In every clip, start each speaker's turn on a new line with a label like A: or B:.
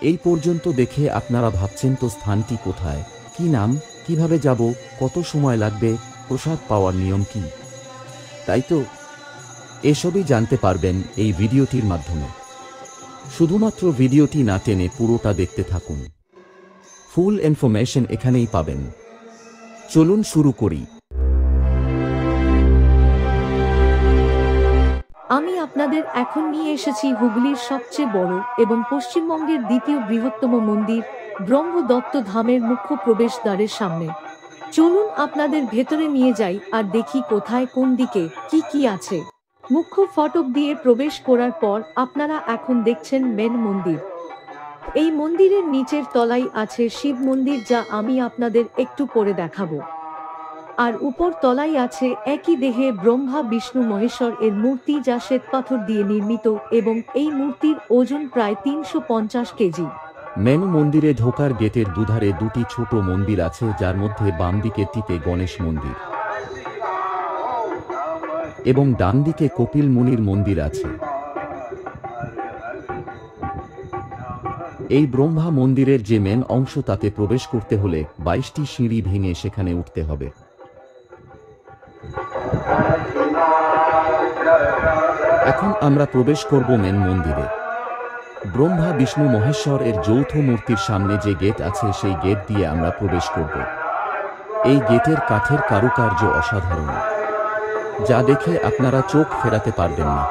A: এই পর্যন্ত দেখে আপনারা ভাবছেন তো স্থানটি কোথায়, কি নাম, কিভাবে যাব, কত সময় লাগবে, প্রসাদ পাওয়ার নিয়ম কি? তাই তো, এসবই জানতে পারবেন এই ভিডিওটির মাধ্যমে। শুধুমাত্র ভিডিওটি না টেনে পুরোটা দেখতে থাকুন। ফুল ইনফরমেশন এখানেই পাবেন। চলুন শুরু করি।
B: আমি আপনাদের এখন নিয়ে এসেছি হুগলির সবচেয়ে বড় এবং পশ্চিমবঙ্গের দ্বিতীয় বৃহত্তম মন্দির ব্রহ্মদত্ত ধামের মুখ্য প্রবেশদ্বারের সামনে। চলুন আপনাদের ভেতরে নিয়ে যাই আর দেখি কোথায় কোন দিকে কি কি আছে। মুখ্য ফটক দিয়ে প্রবেশ করার পর আপনারা এখন দেখছেন মেন মন্দির। এই মন্দিরের নিচের তলায় আছে শিব মন্দির, যা আমি আপনাদের একটু পরে দেখাবো। আর উপর তলায় আছে একই দেহে ব্রহ্মা বিষ্ণু মহেশ্বর এর মূর্তি, যা শ্বেতপাথর দিয়ে নির্মিত এবং এই মূর্তির ওজন প্রায় 350 কেজি।
A: মেন মন্দিরে ঢোকার গেটের দুধারে দুটি ছোট মন্দির আছে, যার মধ্যে বাম দিকেরটিতে গণেশ মন্দির এবং ডান দিকে কপিল মুনির মন্দির আছে। এই ব্রহ্মা মন্দিরের যে মেন অংশ, তাতে প্রবেশ করতে হলে 22টি সিঁড়ি ভেঙে সেখানে উঠতে হবে। এখন আমরা প্রবেশ করব মেন মন্দিরে। ব্রহ্মা বিষ্ণু মহেশ্বর এর যৌথ মূর্তির সামনে যে গেট আছে, সেই গেট দিয়ে আমরা প্রবেশ করব। এই গেটের কাঠের কারুকার্য অসাধারণ, যা দেখে আপনারা চোখ ফেরাতে পারবেন না।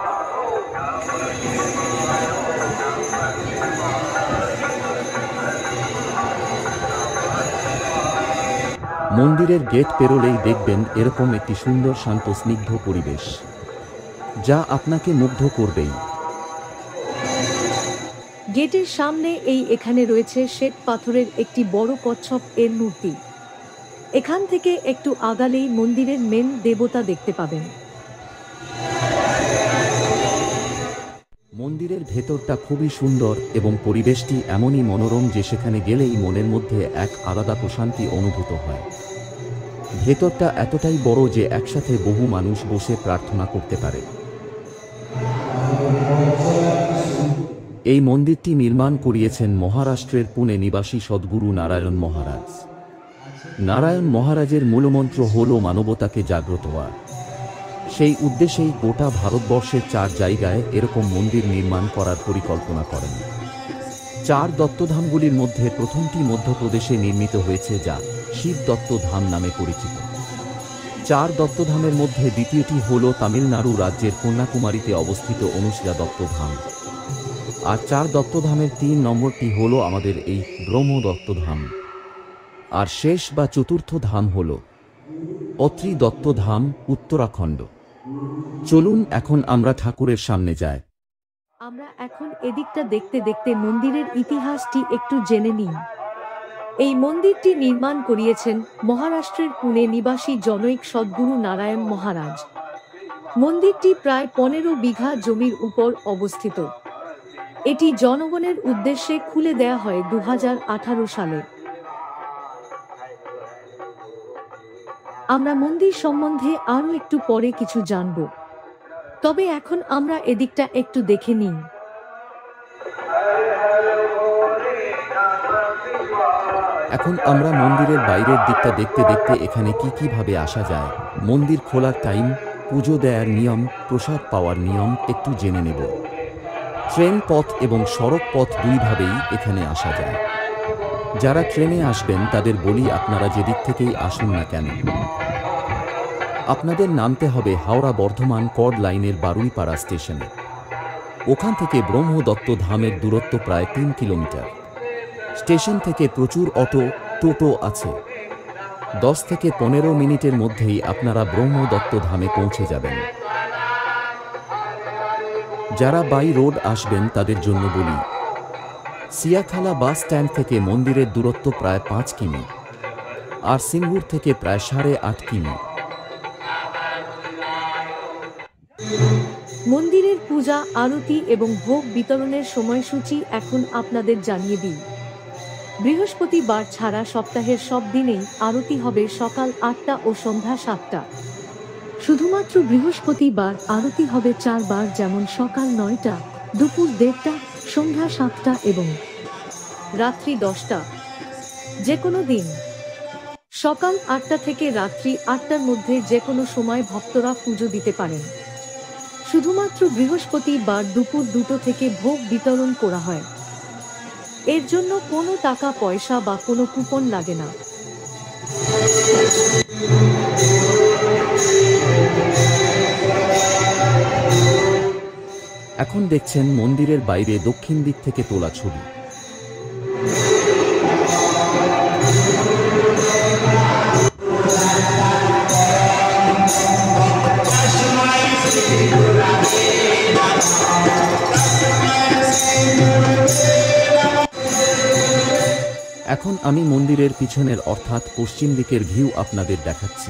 A: মন্দিরের গেট পেরোলেই দেখবেন এরকম একটি সুন্দর শান্ত স্নিগ্ধ পরিবেশ, যা আপনাকে মুগ্ধ করবেই।
B: গেটের সামনে এখানে রয়েছে শ্বেত পাথরের একটি বড় কচ্ছপ এর মূর্তি। এখান থেকে একটু আগালেই মন্দিরের মেন দেবতা দেখতে পাবেন।
A: মন্দিরের ভেতরটা খুবই সুন্দর এবং পরিবেশটি এমনই মনোরম যে সেখানে গেলেই মনের মধ্যে এক আলাদা প্রশান্তি অনুভূত হয়। ভেতরটা এতটাই বড় যে একসাথে বহু মানুষ বসে প্রার্থনা করতে পারে। এই মন্দিরটি নির্মাণ করিয়েছেন মহারাষ্ট্রের পুনে নিবাসী সদ্গুরু নারায়ণ মহারাজ। নারায়ণ মহারাজের মূলমন্ত্র হল মানবতাকে জাগ্রত হওয়া। সেই উদ্দেশ্যেই গোটা ভারতবর্ষের 4 জায়গায় এরকম মন্দির নির্মাণ করার পরিকল্পনা করেন। 4 দত্তধামগুলির মধ্যে প্রথমটি মধ্যপ্রদেশে নির্মিত হয়েছে, যা শিব দত্ত ধাম নামে পরিচিত। 4 দত্তধামের মধ্যে দ্বিতীয়টি হল তামিলনাড়ু রাজ্যের কন্যাকুমারীতে অবস্থিত অনুসূয়া দত্ত ধাম। আর 4 দত্তধামের 3 নম্বরটি হল আমাদের এই ব্রহ্মদত্ত ধাম। আর শেষ বা চতুর্থ ধাম হল অত্রি দত্ত ধাম, উত্তরাখণ্ড। চলুন এখন আমরা ঠাকুরের সামনে যাই।
B: আমরা এখন এদিকটা দেখতে দেখতে মন্দিরের ইতিহাসটি একটু জেনে নিই। এই মন্দিরটি নির্মাণ করিয়েছেন মহারাষ্ট্রের পুনে নিবাসী জনৈক সদ্গুরু নারায়ণ মহারাজ। মন্দিরটি প্রায় 15 বিঘা জমির উপর অবস্থিত। এটি জনগণের উদ্দেশ্যে খুলে দেয়া হয় 2018 সালে। আমরা মন্দির সম্বন্ধে আরও একটু পরে কিছু জানব, তবে এখন আমরা এদিকটা একটু দেখে নিই।
A: এখন আমরা মন্দিরের বাইরের দিকটা দেখতে দেখতে এখানে কিভাবে আসা যায়, মন্দির খোলার টাইম, পুজো দেওয়ার নিয়ম, প্রসাদ পাওয়ার নিয়ম একটু জেনে নেব। ট্রেন পথ এবং সড়ক পথ দুইভাবেই এখানে আসা যায়। যারা ট্রেনে আসবেন তাদের বলি, আপনারা যেদিক থেকেই আসুন না কেন, আপনাদের নামতে হবে হাওড়া বর্ধমান কর্ড লাইনের বারুইপাড়া স্টেশনে। ওখান থেকে ব্রহ্মদত্ত ধামের দূরত্ব প্রায় 3 কিলোমিটার। স্টেশন থেকে প্রচুর অটো, টোটো আছে। 10 থেকে 15 মিনিটের মধ্যেই আপনারা ব্রহ্মদত্ত ধামে পৌঁছে যাবেন। যারা বাই রোড আসবেন তাদের জন্য বলি, সিয়াখালা বাস স্ট্যান্ড থেকে মন্দিরের দূরত্ব প্রায় 5 কিমি, আর সিঙ্গুর থেকে প্রায় 8.5 কিমি।
B: মন্দিরের পূজা, আরতি এবং ভোগ বিতরণের সময়সূচি এখন আপনাদের জানিয়ে দিই। বৃহস্পতিবার ছাড়া সপ্তাহের সব দিনেই আরতি হবে সকাল 8টা ও সন্ধ্যা 7টা। শুধুমাত্র বৃহস্পতিবার আরতি হবে 4 বার, যেমন সকাল 9টা, দুপুর 1:30টা, সন্ধ্যা 7টা এবং রাত্রি 10টা। যে কোনো দিন সকাল 8টা থেকে রাত্রি 8টার মধ্যে যে কোনো সময় ভক্তরা পুজো দিতে পারেন। শুধুমাত্র বৃহস্পতিবার দুপুর 2টো থেকে ভোগ বিতরণ করা হয়। এর জন্য কোনো টাকা পয়সা বা কোনো কুপন লাগে না।
A: এখন দেখছেন মন্দিরের বাইরে দক্ষিণ দিক থেকে তোলা ছবি। এখন আমি মন্দিরের পিছনের অর্থাৎ পশ্চিম দিকের ভিউ আপনাদের দেখাচ্ছি।